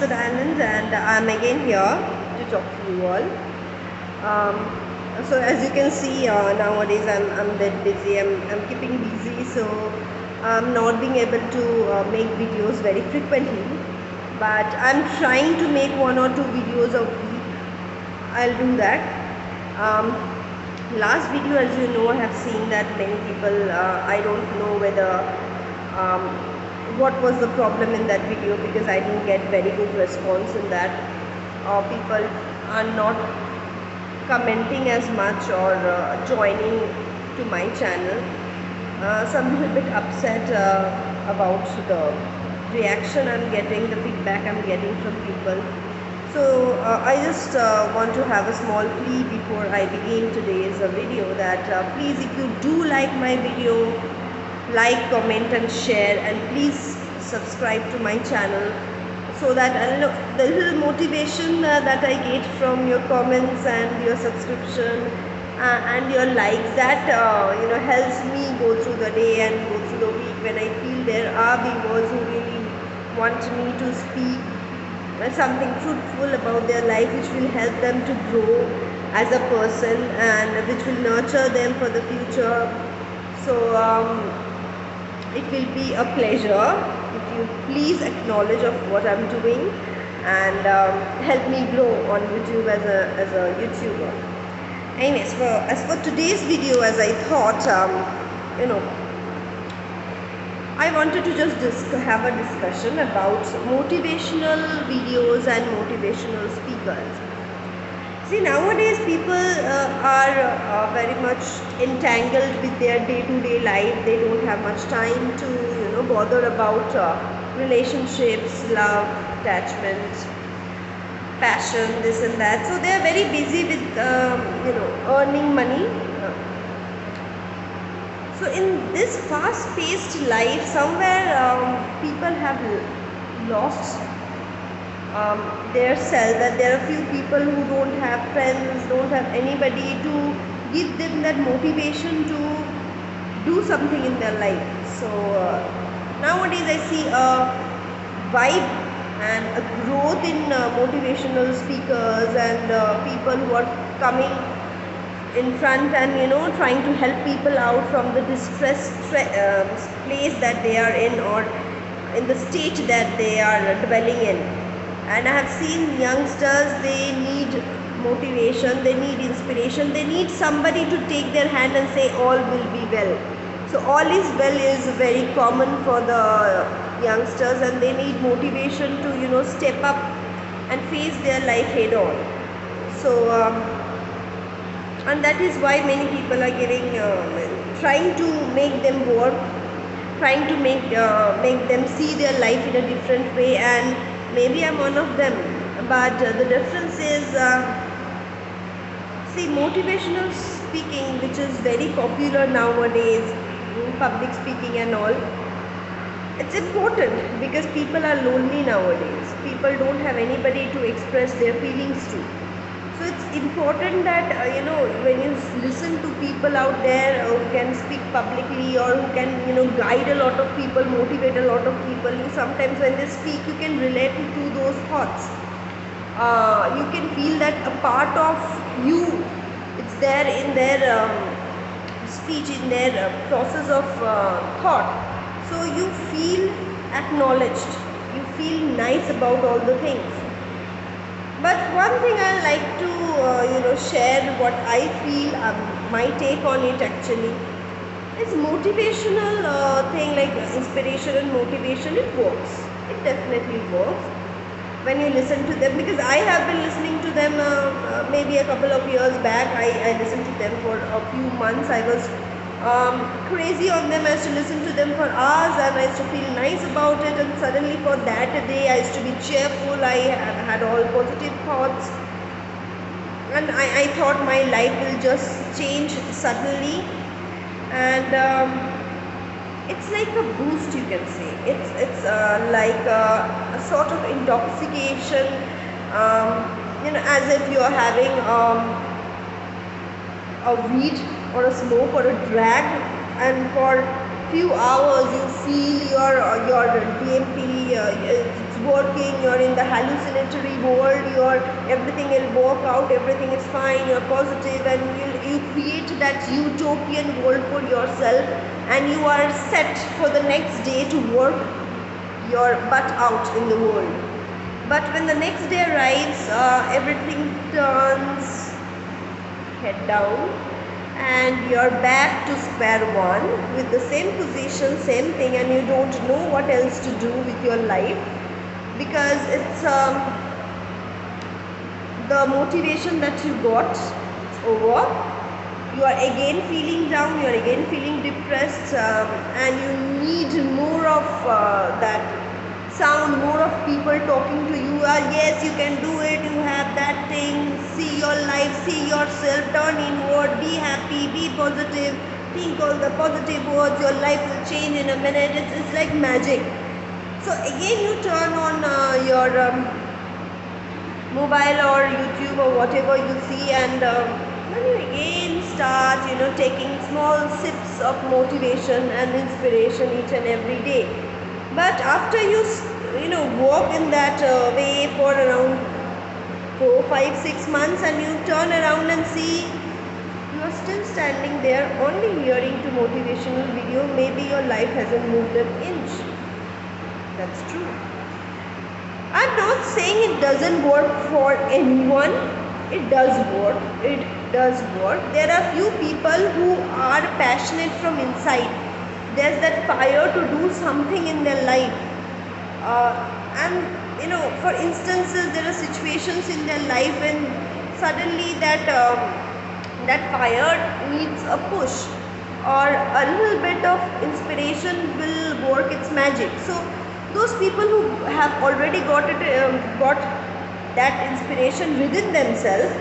Sadanand, and I'm again here to talk to you all. Um, so as you can see, nowadays I'm that busy. I'm keeping busy, so I'm not being able to make videos very frequently. But I'm trying to make one or two videos a week. I'll do that. Um, Last video, as you know, I have seen that many people. I don't know whether um, what was the problem in that video, because I didn't get very good response in that. People are not commenting as much or joining to my channel. So I'm a little bit upset about the reaction I'm getting, the feedback I'm getting from people. So I just want to have a small plea before I begin today's video, that please, if you do like my video, like, comment and share, and please subscribe to my channel, so that the little motivation that I get from your comments and your subscription and your likes, that helps me go through the day and go through the week, when I feel there are viewers who really want me to speak something fruitful about their life, which will help them to grow as a person and which will nurture them for the future. So it will be a pleasure if you please acknowledge of what I'm doing and help me grow on YouTube as a YouTuber. Anyways, as for today's video, as I thought, I wanted to just have a discussion about motivational videos and motivational speakers. See, nowadays people are very much entangled with their day-to-day life. They don't have much time to bother about relationships, love, attachment, passion, this and that. So they are very busy with earning money. So in this fast-paced life, somewhere people have lost their self. That there are few people who don't have friends, don't have anybody to give them that motivation to do something in their life. So nowadays I see a vibe and a growth in motivational speakers and people who are coming in front and trying to help people out from the distressed place that they are in, or in the state that they are dwelling in. And I have seen youngsters, they need motivation, they need inspiration, they need somebody to take their hand and say all will be well. So all is well is very common for the youngsters, and they need motivation to step up and face their life head on. So and that is why many people are trying to make them work, trying to make them see their life in a different way, and maybe I'm one of them. But the difference is, see, motivational speaking, which is very popular nowadays, public speaking and all, it's important because people are lonely nowadays. People don't have anybody to express their feelings to. So it's important that when you listen to people out there who can speak publicly, or who can guide a lot of people, motivate a lot of people, you sometimes when they speak, you can relate to those thoughts. You can feel that a part of you, it's there in their speech, in their process of thought. So you feel acknowledged, you feel nice about all the things. But one thing I like to share what I feel, my take on it actually, is motivational thing, like inspiration and motivation. It works. It definitely works when you listen to them, because I have been listening to them maybe a couple of years back. I listened to them for a few months. I was crazy on them. I used to listen to them for hours, and I used to feel nice about it, and suddenly for that day I used to be cheerful. I had all positive thoughts, and I thought my life will just change suddenly, and it's like a boost, you can say. It's like a sort of intoxication, as if you are having a weed or a smoke or a drag, and for few hours you feel your DMT, it's working, you're in the hallucinatory world, everything will work out, everything is fine, you're positive, and you create that utopian world for yourself, and you are set for the next day to work your butt out in the world. But when the next day arrives, everything turns head down, and you're back to square one with the same position, same thing, and you don't know what else to do with your life, because it's the motivation that you got, it's over. You are again feeling down, you are again feeling depressed, and you need more of that sound, more of people talking to you. Yes, you can do it, you have that thing, see your life, see yourself, turn inward, be happy, be positive, think all the positive words, your life will change in a minute. It's like magic. So again you turn on your mobile or YouTube or whatever you see, and then you again start taking small sips of motivation and inspiration each and every day. But after you walk in that way for around 4, 5, 6 months, and you turn around and see you are still standing there only hearing to motivational video, maybe your life hasn't moved an inch. That's true. I'm not saying it doesn't work for anyone. It does work. It does work. There are few people who are passionate from inside. There's that fire to do something in their life. And for instances, there are situations in their life when suddenly that fire needs a push, or a little bit of inspiration will work its magic. So those people who have already got that inspiration within themselves,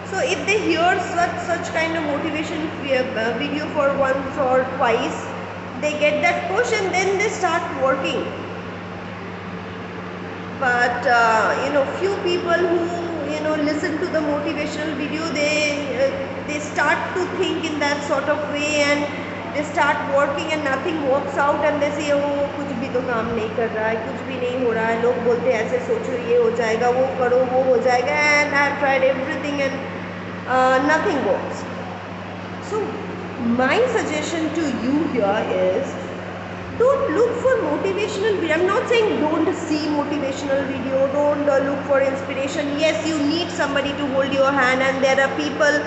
so if they hear such kind of motivation video for once or twice, they get that push and then they start working. But few people who listen to the motivational video, they start to think in that sort of way, and they start working and nothing works out, and they say, oh, कुछ भी तो काम नहीं कर रहा है, कुछ भी नहीं हो रहा है, लोग बोलते हैं ऐसे सोचो ये हो जाएगा, वो करो वो हो जाएगा, and I have tried everything and nothing works. So my suggestion to you here is, don't look for motivational video. I'm not saying don't see motivational video, don't look for inspiration. Yes, you need somebody to hold your hand, and there are people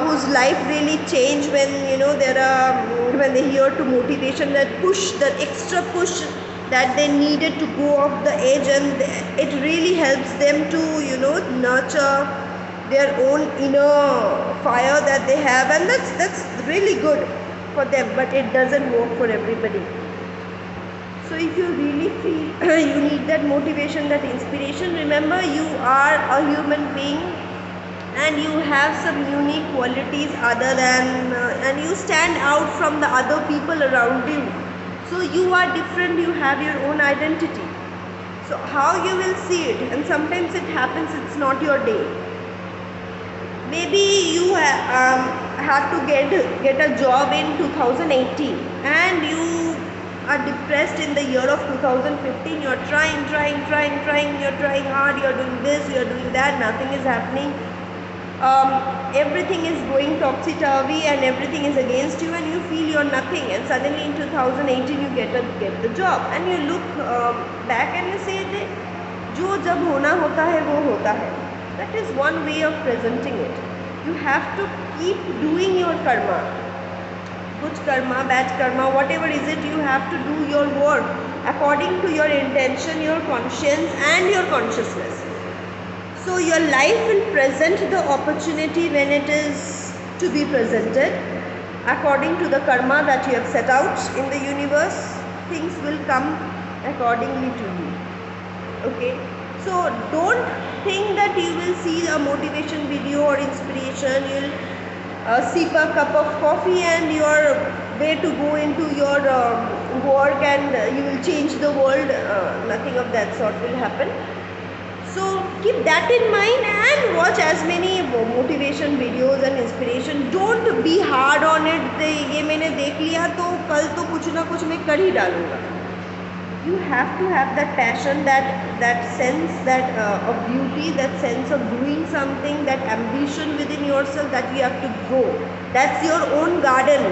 whose life really change when when they hear to motivation, that push, that extra push that they needed to go off the edge, and it really helps them to nurture their own inner fire that they have, and that's really good for them. But it doesn't work for everybody. So if you really feel you need that motivation, that inspiration, remember you are a human being, and you have some unique qualities other than and you stand out from the other people around you. So you are different, you have your own identity. So how you will see it, and sometimes it happens, it's not your day. Maybe you have to get a job in 2018, and you are depressed in the year of 2015. You're trying, you're trying hard, you're doing this, you're doing that, nothing is happening. Everything is going topsy-turvy and everything is against you, and you feel you're nothing, and suddenly in 2018 you get the job, and you look back and you say, jo jab hona hota hai wo hota hai. That is one way of presenting it. You have to keep doing your karma, good karma, bad karma, whatever is it, you have to do your work according to your intention, your conscience and your consciousness. So your life will present the opportunity when it is to be presented. According to the karma that you have set out in the universe, things will come accordingly to you. Okay? So don't think that you will see a motivation video or inspiration, you'll sip a cup of coffee and your way to go into your work and you will change the world. Nothing of that sort will happen. So keep that in mind and watch as many motivation videos and inspiration. Don't be hard on it. ये मैंने देख लिया तो कल तो कुछ ना कुछ मैं कर ही डालूंगा. you have to have that passion, that sense, that of beauty, that sense of doing something, that ambition within yourself, that you have to grow. That's your own garden,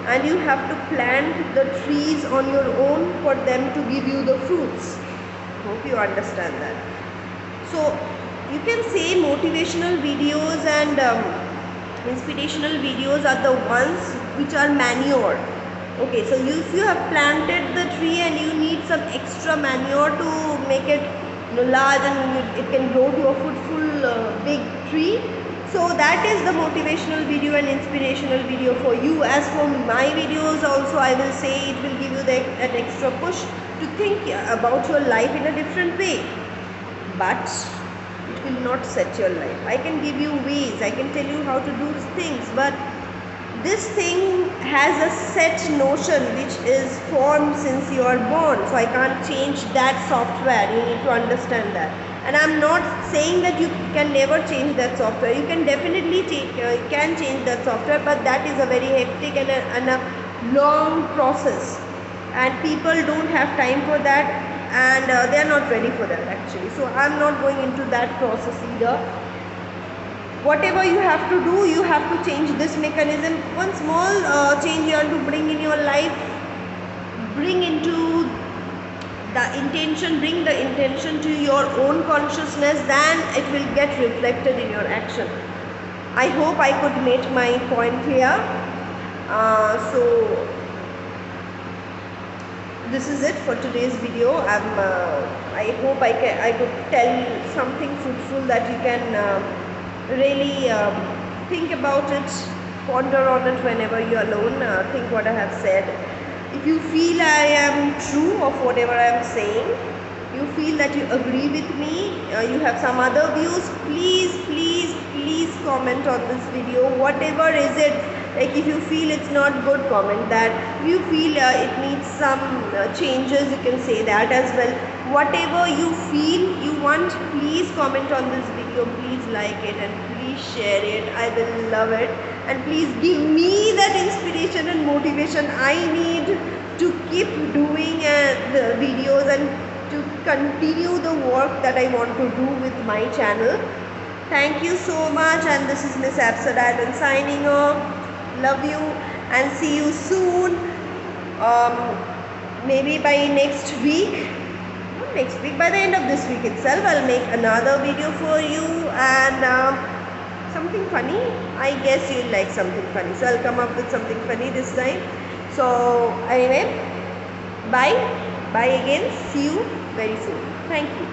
and you have to plant the trees on your own for them to give you the fruits. Hope you understand that. So you can say motivational videos and inspirational videos are the ones which are manure. Okay, so if you have planted the tree and you need some extra manure to make it, large, and it can grow to a fruitful big tree. So that is the motivational video and inspirational video for you. As for my videos also, I will say it will give you an extra push to think about your life in a different way. But it will not set your life. I can give you ways, I can tell you how to do things, but this thing has a set notion which is formed since you are born. So I can't change that software. You need to understand that. And I'm not saying that you can never change that software. You can definitely change that software, but that is a very hectic and a long process. And people don't have time for that, and they are not ready for that actually. So I'm not going into that process either. Whatever you have to do, you have to change this mechanism. One small change you have to bring in your life, bring the intention to your own consciousness, then it will get reflected in your action. I hope I could make my point clear. So this is it for today's video. I hope I could tell something fruitful that you can really think about it, ponder on it whenever you're alone. Think what I have said. If you feel I am true of whatever I am saying, you feel that you agree with me, you have some other views, please comment on this video. Whatever is it, like if you feel it's not good, comment that. If you feel it needs some changes, you can say that as well. Whatever you feel you want, please comment on this video, please like it, and please share it. I will love it. And please give me that inspiration and motivation I need to keep doing the videos and to continue the work that I want to do with my channel. Thank you so much, and this is Miss Absadailan signing off. Love you and see you soon. Maybe by next week. Not next week, by the end of this week itself, I'll make another video for you, and something funny. I guess you'll like something funny, so I'll come up with something funny this time. So anyway, bye again. See you very soon. Thank you.